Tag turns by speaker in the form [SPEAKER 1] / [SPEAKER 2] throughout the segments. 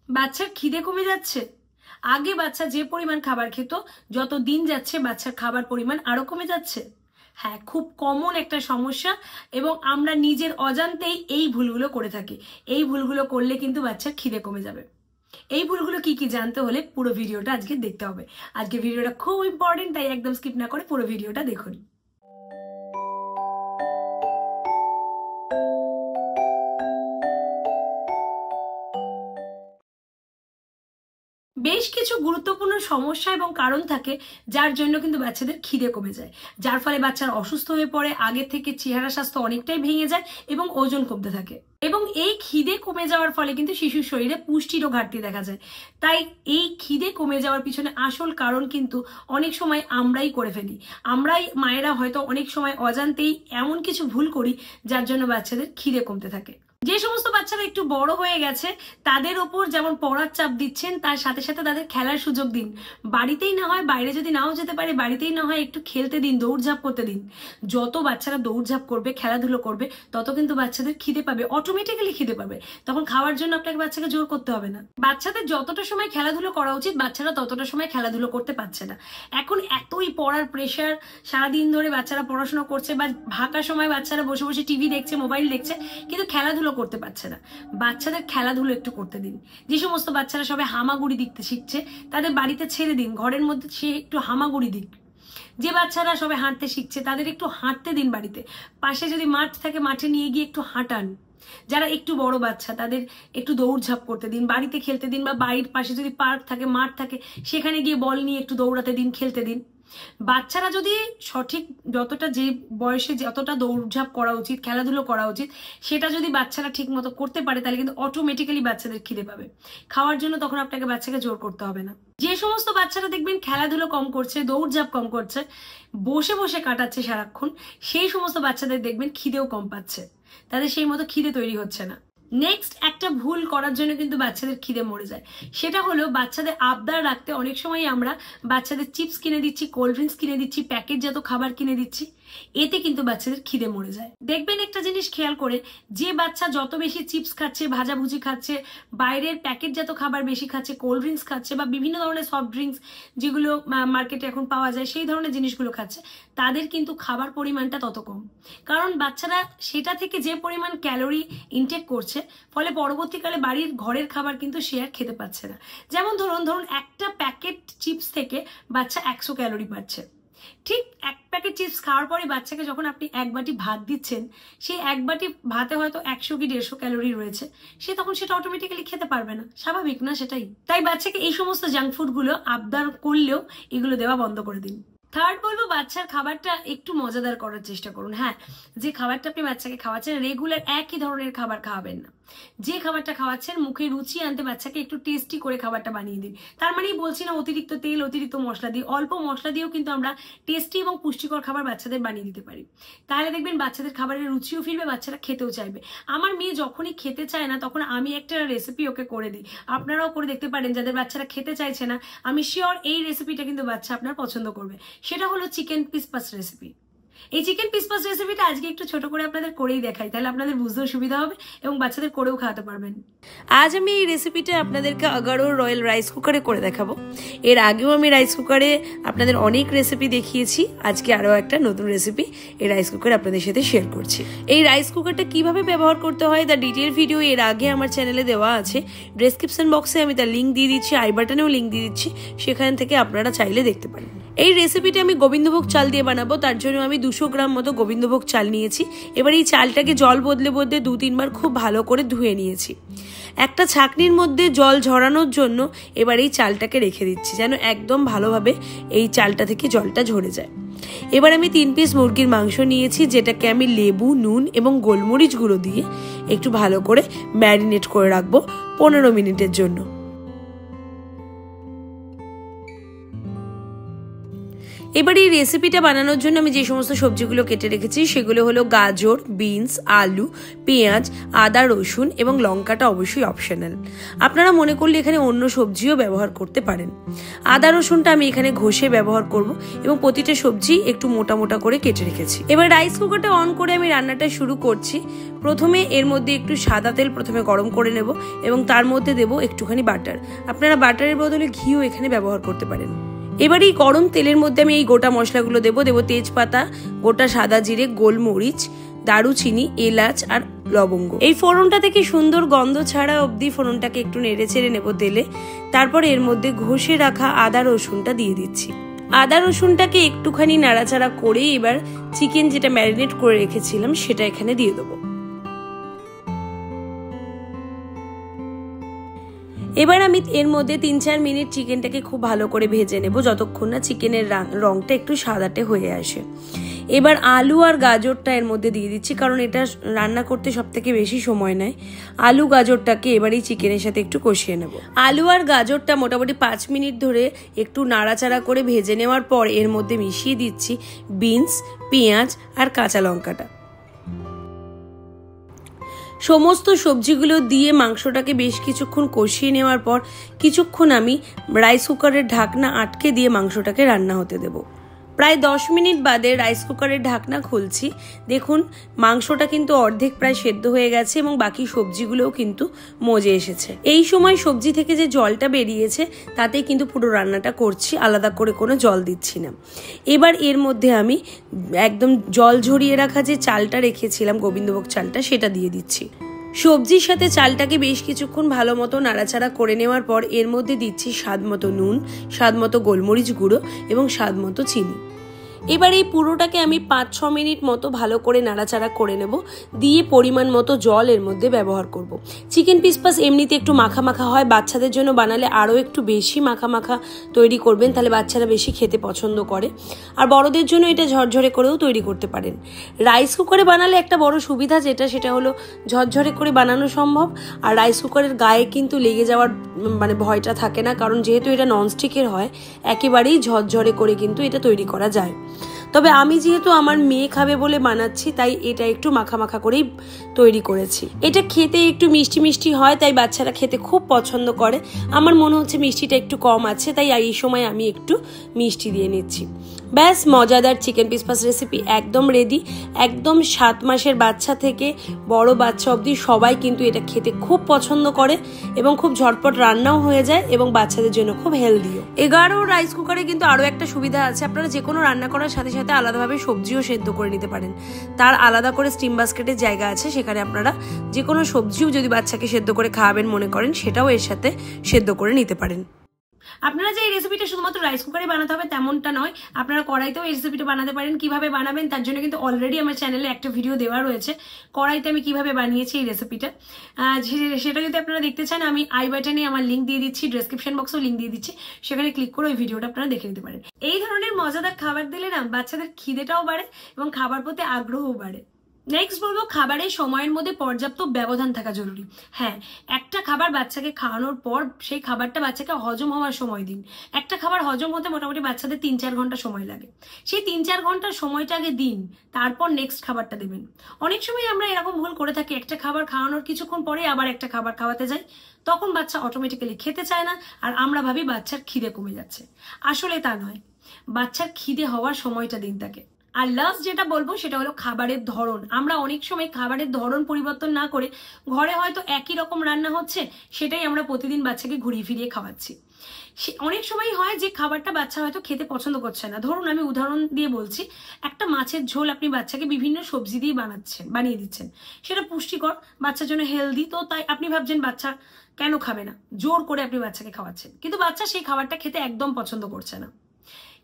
[SPEAKER 1] বাচ্চার খিদে কমে যাচ্ছে। আগে বাচ্চা যে পরিমাণ খাবার খেত, যত দিন যাচ্ছে বাচ্চার খাবার পরিমাণ আরো কমে যাচ্ছে। হ্যাঁ, খুব কমন একটা সমস্যা, এবং আমরা নিজের অজান্তেই এই ভুলগুলো করে থাকি। এই ভুলগুলো করলে কিন্তু বাচ্চার খিদে কমে যাবে। এই ভুলগুলো কি কি জানতে হলে পুরো ভিডিওটা আজকে দেখতে হবে। আজকে ভিডিওটা খুব ইম্পর্টেন্ট, তাই একদম স্কিপ না করে পুরো ভিডিওটা দেখুন। বেশ কিছু গুরুত্বপূর্ণ সমস্যা এবং কারণ থাকে যার জন্য কিন্তু বাচ্চাদের খিদে কমে যায়, যার ফলে বাচ্চারা অসুস্থ হয়ে পড়ে, আগে থেকে চেহারা স্বাস্থ্য অনেকটাই ভেঙে যায় এবং ওজন কমতে থাকে। এবং এই খিদে কমে যাওয়ার ফলে কিন্তু শিশুর শরীরে পুষ্টিরও ঘাটতি দেখা যায়। তাই এই খিদে কমে যাওয়ার পিছনে আসল কারণ কিন্তু অনেক সময় আমরাই করে ফেলি। আমরাই মায়েরা হয়তো অনেক সময় অজান্তেই এমন কিছু ভুল করি যার জন্য বাচ্চাদের খিদে কমতে থাকে। যে সমস্ত বাচ্চারা একটু বড় হয়ে গেছে তাদের ওপর যেমন পড়ার চাপ দিচ্ছেন, তার সাথে সাথে তাদের খেলার সুযোগ দিন। বাড়িতেই না হয়, বাইরে যদি নাও যেতে পারে, বাড়িতেই না হয় একটু খেলতে দিন, দৌড়ঝাঁপ করতে দিন। যত বাচ্চারা দৌড়ঝাঁপ করবে, খেলাধুলো করবে, তত কিন্তু বাচ্চাদের খিদে পাবে, অটোমেটিক্যালি খিদে পাবে। তখন খাওয়ার জন্য আপনাকে বাচ্চাকে জোর করতে হবে না। বাচ্চাদের যতটা সময় খেলাধুলো করা উচিত বাচ্চারা ততটা সময় খেলাধুলো করতে পারছে না। এখন এতই পড়ার প্রেশার, সারাদিন ধরে বাচ্চারা পড়াশোনা করছে, বা ফাঁকা সময় বাচ্চারা বসে বসে টিভি দেখছে, মোবাইল দেখছে, কিন্তু খেলাধুলো করতে পারছে না। বাচ্চাদের খেলাধুলো একটু করতে দিন। যে সমস্ত বাচ্চারা সবে হামাগুড়ি দিতে শিখছে তাদের বাড়িতে ছেড়ে দিন, ঘরের মধ্যে সে একটু হামাগুড়ি দিক। যে বাচ্চারা সবে হাঁটতে শিখছে তাদের একটু হাঁটতে দিন বাড়িতে। পাশে যদি মাঠ থাকে মাঠে নিয়ে গিয়ে একটু হাঁটান। যারা একটু বড় বাচ্চা তাদের একটু দৌড়ঝাঁপ করতে দিন, বাড়িতে খেলতে দিন, বা বাড়ির পাশে যদি পার্ক থাকে, মাঠ থাকে, সেখানে গিয়ে বল নিয়ে একটু দৌড়াতে দিন, খেলতে দিন। বাচ্চারা যদি সঠিক, যতটা যে বয়সে যতটা দৌড়ঝাঁপ করা উচিত, খেলাধুলো করা উচিত, সেটা যদি বাচ্চারা ঠিক মতো করতে পারে তাহলে কিন্তু অটোমেটিক্যালি বাচ্চাদের খিদে পাবে। খাওয়ার জন্য তখন আপনাকে বাচ্চাকে জোর করতে হবে না। যে সমস্ত বাচ্চারা দেখবেন খেলাধুলো কম করছে, দৌড়ঝাঁপ কম করছে, বসে বসে কাটাচ্ছে সারাক্ষণ, সেই সমস্ত বাচ্চাদের দেখবেন খিদেও কম পাচ্ছে, তাদের সেই মতো খিদে তৈরি হচ্ছে না। নেক্সট একটা ভুল করার জন্য কিন্তু বাচ্চাদের খিদে মরে যায়, সেটা হলো বাচ্চাদের আবদার রাখতে অনেক সময় আমরা বাচ্চাদের চিপস কিনে দিচ্ছি, কোল্ড ড্রিঙ্কস কিনে দিচ্ছি, প্যাকেটজাত খাবার কিনে দিচ্ছি। এতে কিন্তু বাচ্চাদের খিদে মরে যায়। দেখবেন একটা জিনিস খেয়াল করে, যে বাচ্চা যত বেশি চিপস খাচ্ছে, ভাজাভুজি খাচ্ছে, বাইরের প্যাকেটজাত খাবার বেশি খাচ্ছে, কোল্ড ড্রিঙ্কস খাচ্ছে, বা বিভিন্ন ধরনের সফট ড্রিঙ্কস যেগুলো মার্কেটে এখন পাওয়া যায় সেই ধরনের জিনিসগুলো খাচ্ছে, তাদের কিন্তু খাবার পরিমাণটা তত কম। কারণ বাচ্চারা সেটা থেকে যে পরিমাণ ক্যালোরি ইনটেক করছে, ফলে পরবর্তীকালে বাড়ির ঘরের খাবার কিন্তু সে আর খেতে পাচ্ছে না। যেমন ধরুন একটা প্যাকেট চিপস থেকে বাচ্চা 100 ক্যালোরি পাচ্ছে। ঠিক এক প্যাকেট চিপস খাওয়ার পরে বাচ্চাকে যখন আপনি এক বাটি ভাত দিচ্ছেন, সেই এক বাটি ভাতে হয়তো 100 কি 150 ক্যালোরি রয়েছে, সে তখন সেটা অটোমেটিক্যালি খেতে পারবে না। স্বাভাবিক না সেটাই? তাই বাচ্চাকে এই সমস্ত জাঙ্ক ফুডগুলো আবদার করলেও এগুলো দেওয়া বন্ধ করে দিন। থার্ড বলবো, বাচ্চার খাবারটা একটু মজাদার করার চেষ্টা করুন। হ্যাঁ, যে খাবারটা আপনি বাচ্চাকে খাওয়াচ্ছেন রেগুলার একই ধরনের খাবার খাওয়াবেন না। যে খাবারটা খাওয়াচ্ছেন মুখে রুচি আনতে বাচ্চাকে একটু টেস্টি করে খাবারটা বানিয়ে দিন। তার মানেই বলছি না অতিরিক্ত তেল, অতিরিক্ত মশলা দিয়ে, অল্প মশলা দিয়েও কিন্তু আমরা টেস্টি এবং পুষ্টিকর খাবার বাচ্চাদের বানিয়ে দিতে পারি। তাহলে দেখবেন বাচ্চাদের খাবারের রুচিও ফিরবে, বাচ্চারা খেতেও চাইবে। আমার মেয়ে যখনই খেতে চায় না তখন আমি একটা রেসিপি ওকে করে দিই, আপনারাও করে দেখতে পারেন। যাদের বাচ্চারা খেতে চাইছে না, আমি শিওর এই রেসিপিটা কিন্তু বাচ্চা আপনার পছন্দ করবে। সেটা হলো চিকেন পিসপাস রেসিপি। এই চিকেন পিসপাস রেসিপিটা আজকে একটু ছোট করে আপনাদের করেই দেখাই, তাহলে আপনাদের বুঝতেও সুবিধা হবে এবং বাচ্চাদের করেও খাওয়াতে পারবেন। আজ আমি এই রেসিপিটা আপনাদেরকে আগারো রয়্যাল রাইস কুকারে করে দেখাবো। এর আগেও আমি রাইস কুকারে আপনাদের অনেক রেসিপি দেখিয়েছি, আজকে আরও একটা নতুন রেসিপি এই রাইস কুকারে আপনাদের সাথে শেয়ার করছি। এই রাইস কুকারটা কিভাবে ব্যবহার করতে হয় তার ডিটেল ভিডিও এর আগে আমার চ্যানেলে দেওয়া আছে। ডেসক্রিপশন বক্সে আমি তার লিঙ্ক দিয়ে দিচ্ছি, আই বাটনেও লিঙ্ক দিয়ে দিচ্ছি, সেখান থেকে আপনারা চাইলে দেখতে পারেন। এই রেসিপিটা আমি গোবিন্দভোগ চাল দিয়ে বানাবো, তার জন্য আমি 200 গ্রাম মতো গোবিন্দভোগ চাল নিয়েছি। এবার এই চালটাকে জল বদলে বদলে 2-3 বার খুব ভালো করে ধুয়ে নিয়েছি। একটা ছাঁকনির মধ্যে জল ঝরানোর জন্য এবার এই চালটাকে রেখে দিচ্ছি, যেন একদম ভালোভাবে এই চালটা থেকে জলটা ঝরে যায়। এবার আমি 3 পিস মুরগির মাংস নিয়েছি, যেটাকে আমি লেবু, নুন এবং গোলমরিচ গুঁড়ো দিয়ে একটু ভালো করে ম্যারিনেট করে রাখবো 15 মিনিটের জন্য। এবার এই রেসিপিটা বানানোর জন্য আমি যে সমস্ত সবজিগুলো কেটে রেখেছি সেগুলো হলো গাজর, বিনস, আলু, পেঁয়াজ, আদা, রসুন এবং লঙ্কাটা অবশ্যই অপশনাল। আপনারা মনে করলে এখানে অন্য সবজিও ব্যবহার করতে পারেন। আদা রসুনটা আমি এখানে ঘষে ব্যবহার করব এবং প্রতিটা সবজি একটু মোটা মোটা করে কেটে রেখেছি। এবার রাইস কুকারটা অন করে আমি রান্নাটা শুরু করছি। প্রথমে এর মধ্যে একটু সাদা তেল প্রথমে গরম করে নেব এবং তার মধ্যে দেব একটুখানি বাটার। আপনারা বাটারের বদলে ঘিও এখানে ব্যবহার করতে পারেন। এবার এই গরম তেলের মধ্যে আমি এই গোটা মশলাগুলো দেবো তেজপাতা, গোটা সাদা জিরে, গোলমরিচ, দারুচিনি, এলাচ আর লবঙ্গ। এই ফোড়নটা থেকে সুন্দর গন্ধ ছাড়া অবধি ফোড়নটাকে একটু নেড়ে চেড়ে নেবো তেলে। তারপর এর মধ্যে ঘষে রাখা আদা রসুনটা দিয়ে দিচ্ছি। আদা রসুনটাকে একটুখানি নাড়াচাড়া করে এবার চিকেন যেটা ম্যারিনেট করে রেখেছিলাম সেটা এখানে দিয়ে দেবো। এবার আমি এর মধ্যে 3-4 মিনিট চিকেনটাকে খুব ভালো করে ভেজে নেব যতক্ষণ না চিকেনের রংটা একটু সাদাটে হয়ে আসে। এবার আলু আর গাজরটা এর মধ্যে দিয়ে দিচ্ছি, কারণ এটা রান্না করতে সব থেকে বেশি সময় নেয়। আলু গাজরটাকে এবার এই চিকেনের সাথে একটু কষিয়ে নেব। আলু আর গাজরটা মোটামুটি 5 মিনিট ধরে একটু নাড়াচাড়া করে ভেজে নেওয়ার পর এর মধ্যে মিশিয়ে দিচ্ছি বিনস, পেঁয়াজ আর কাঁচা লঙ্কাটা। সমস্ত সবজিগুলো দিয়ে মাংসটাকে বেশ কিছুক্ষণ কষিয়ে নেওয়ার পর কিছুক্ষণ আমি রাইস কুকারের ঢাকনা আটকে দিয়ে মাংসটাকে রান্না হতে দেব। প্রায় 10 মিনিট বাদে রাইস কুকারের ঢাকনা খুলছি। দেখুন মাংসটা কিন্তু অর্ধেক প্রায় সেদ্ধ হয়ে গেছে এবং বাকি সবজিগুলোও কিন্তু মজে এসেছে। এই সময় সবজি থেকে যে জলটা বেরিয়েছে তাতেই কিন্তু পুরো রান্নাটা করছি, আলাদা করে কোনো জল দিচ্ছি না। এবার এর মধ্যে আমি একদম জল ঝরিয়ে রাখা যে চালটা রেখেছিলাম, গোবিন্দভোগ চালটা, সেটা দিয়ে দিচ্ছি। সবজির সাথে চালটাকে বেশ কিছুক্ষণ ভালো মতো নাড়াচাড়া করে নেওয়ার পর এর মধ্যে দিচ্ছি স্বাদ মতো নুন, স্বাদ মতো গোলমরিচ গুঁড়ো এবং স্বাদ মতো চিনি। এবার এই পুরোটাকে আমি 5-6 মিনিট মতো ভালো করে নাড়াচাড়া করে নেব, দিয়ে পরিমাণ মতো জল এর মধ্যে ব্যবহার করব। চিকেন পিসপাস এমনিতে একটু মাখা মাখা হয়, বাচ্চাদের জন্য বানালে আরও একটু বেশি মাখা মাখা তৈরি করবেন, তাহলে বাচ্চারা বেশি খেতে পছন্দ করে। আর বড়দের জন্য এটা ঝরঝরে করেও তৈরি করতে পারেন। রাইস কুকারে বানালে একটা বড় সুবিধা সেটা হলো ঝরঝরে করে বানানো সম্ভব, আর রাইস কুকারের গায়ে কিন্তু লেগে যাওয়ার ভয়টা থাকে না, কারণ যেহেতু এটা ননস্টিকের হয় একেবারেই ঝরঝরে করে কিন্তু এটা তৈরি করা যায়। তবে আমি যেহেতু আমার মেয়ে খাবে বলে বানাচ্ছি তাই এটা একটু মাখা মাখা করেই তৈরি করেছি। এটা খেতে একটু মিষ্টি মিষ্টি হয়, তাই বাচ্চারা খেতে খুব পছন্দ করে। আমার মনে হচ্ছে মিষ্টিটা একটু কম আছে, তাই এই সময় আমি একটু মিষ্টি দিয়ে নিচ্ছি। ব্যাস, মজাদার চিকেন পিসপাস রেসিপি একদম রেডি। একদম 7 মাসের বাচ্চা থেকে বড় বাচ্চা অবধি সবাই কিন্তু এটা খেতে খুব পছন্দ করে এবং খুব ঝটপট রান্নাও হয়ে যায় এবং বাচ্চাদের জন্য খুব হেলদিও। 11 রাইস কুকারে কিন্তু আরও একটা সুবিধা আছে, আপনারা যে কোনো রান্না করার সাথে সাথে আলাদাভাবে সবজিও সেদ্ধ করে নিতে পারেন। তার আলাদা করে স্টিম বাস্কেটের জায়গা আছে, সেখানে আপনারা যে কোনো সবজিও যদি বাচ্চাকে সেদ্ধ করে খাওয়াবেন মনে করেন সেটাও এর সাথে সেদ্ধ করে নিতে পারেন। আপনারা যে এই রেসিপিটা শুধুমাত্র রাইস কুকারে বানাতে হবে তেমনটা নয়, আপনারা কড়াইতেও এই রেসিপিটা বানাতে পারেন। কিভাবে বানাবেন তার জন্য কিন্তু অলরেডি আমার চ্যানেলে একটা ভিডিও দেওয়া রয়েছে, কড়াইতে আমি কিভাবে বানিয়েছি এই রেসিপিটা। সেটা যদি আপনারা দেখতে চান আমি আই বাটনে আমার লিঙ্ক দিয়ে দিচ্ছি, ডেসক্রিপশন বক্সেও লিঙ্ক দিয়ে দিচ্ছি, সেখানে ক্লিক করে ওই ভিডিওটা আপনারা দেখে নিতে পারেন। এই ধরনের মজাদার খাবার দিলে না বাচ্চাদের খিদেটাও বাড়ে এবং খাবার প্রতি আগ্রহও বাড়ে। নেক্সট বলবো, খাবারের সময়ের মধ্যে পর্যাপ্ত ব্যবধান থাকা জরুরি। হ্যাঁ, একটা খাবার বাচ্চাকে খাওয়ানোর পর সেই খাবারটা বাচ্চাকে হজম হওয়ার সময় দিন। একটা খাবার হজম হতে মোটামুটি বাচ্চাদের 3-4 ঘন্টা সময় লাগে। সেই 3-4 ঘন্টার সময়টা আগে দিন, তারপর নেক্সট খাবারটা দেবেন। অনেক সময় আমরা এরকম ভুল করে থাকি, একটা খাবার খাওয়ানোর কিছুক্ষণ পরে আবার একটা খাবার খাওয়াতে যাই, তখন বাচ্চা অটোমেটিক্যালি খেতে চায় না আর আমরা ভাবি বাচ্চার খিদে কমে যাচ্ছে। আসলে তা নয়, বাচ্চার খিদে হওয়ার সময়টা দিন তাকে। আর লাস্ট যেটা বলবো সেটা হলো খাবারের ধরন। আমরা অনেক সময় খাবারের ধরন পরিবর্তন না করে ঘরে হয়তো একই রকম রান্না হচ্ছে, সেটাই আমরা প্রতিদিন বাচ্চাকে ঘুরিয়ে ফিরিয়ে খাওয়াচ্ছি। অনেক সময় হয় যে খাবারটা বাচ্চা হয়তো খেতে পছন্দ করছে না। ধরুন আমি উদাহরণ দিয়ে বলছি, একটা মাছের ঝোল আপনি বাচ্চাকে বিভিন্ন সবজি দিয়ে বানিয়ে দিচ্ছেন, সেটা পুষ্টিকর, বাচ্চার জন্য হেলদি, তো তাই আপনি ভাবছেন বাচ্চা কেন খাবে না, জোর করে আপনি বাচ্চাকে খাওয়াচ্ছেন, কিন্তু বাচ্চা সেই খাবারটা খেতে একদম পছন্দ করছে না।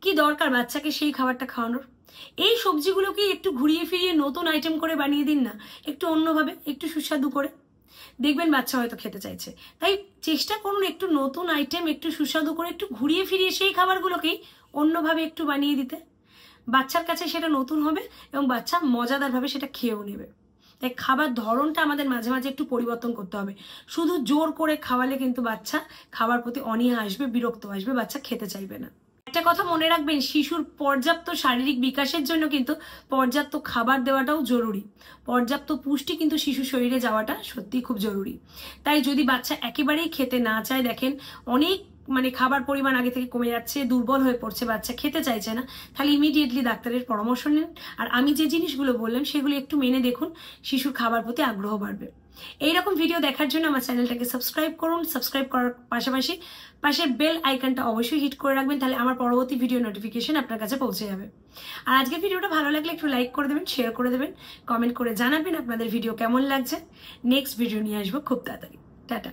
[SPEAKER 1] কি দরকার বাচ্চাকে সেই খাবারটা খাওয়ানোর? এই সবজিগুলোকে একটু ঘুরিয়ে ফিরিয়ে নতুন আইটেম করে বানিয়ে দিন না, একটু অন্যভাবে, একটু সুস্বাদু করে, দেখবেন বাচ্চা হয়তো খেতে চাইছে। তাই চেষ্টা করুন একটু নতুন আইটেম, একটু সুস্বাদু করে, একটু ঘুরিয়ে ফিরিয়ে সেই খাবারগুলোকেই অন্যভাবে একটু বানিয়ে দিতে। বাচ্চার কাছে সেটা নতুন হবে এবং বাচ্চা মজাদারভাবে সেটা খেয়েও নেবে। তাই খাবার ধরনটা আমাদের মাঝে মাঝে একটু পরিবর্তন করতে হবে। শুধু জোর করে খাওয়ালে কিন্তু বাচ্চা খাবার প্রতি অনীহা আসবে, বিরক্ত আসবে, বাচ্চা খেতে চাইবে না। একটা কথা মনে রাখবেন, শিশুর পর্যাপ্ত শারীরিক বিকাশের জন্য কিন্তু পর্যাপ্ত খাবার দেওয়াটাও জরুরি। পর্যাপ্ত পুষ্টি কিন্তু শিশুর শরীরে যাওয়াটা সত্যিই খুব জরুরি। তাই যদি বাচ্চা একেবারেই খেতে না চায়, দেখেন অনেক খাবার পরিমাণ আগে থেকে কমে যাচ্ছে, দুর্বল হয়ে পড়ছে, বাচ্চা খেতে চাইছে না, তাহলে ইমিডিয়েটলি ডাক্তারের পরামর্শ নিন। আর আমি যে জিনিসগুলো বললাম সেগুলো একটু মেনে দেখুন, শিশুর খাবার প্রতি আগ্রহ বাড়বে। এইরকম ভিডিও দেখার জন্য আমার চ্যানেলটাকে সাবস্ক্রাইব করুন। সাবস্ক্রাইব করার পাশাপাশি পাশের বেল আইকনটা অবশ্যই হিট করে রাখবেন, তাহলে আমার পরবর্তী ভিডিও নোটিফিকেশন আপনার কাছে পৌঁছে যাবে। আর আজকের ভিডিওটা ভালো লাগলে একটু লাইক করে দেবেন, শেয়ার করে দেবেন, কমেন্ট করে জানাবেন আপনাদের ভিডিও কেমন লাগছে। নেক্সট ভিডিও নিয়ে আসবো খুব তাড়াতাড়ি। টাটা।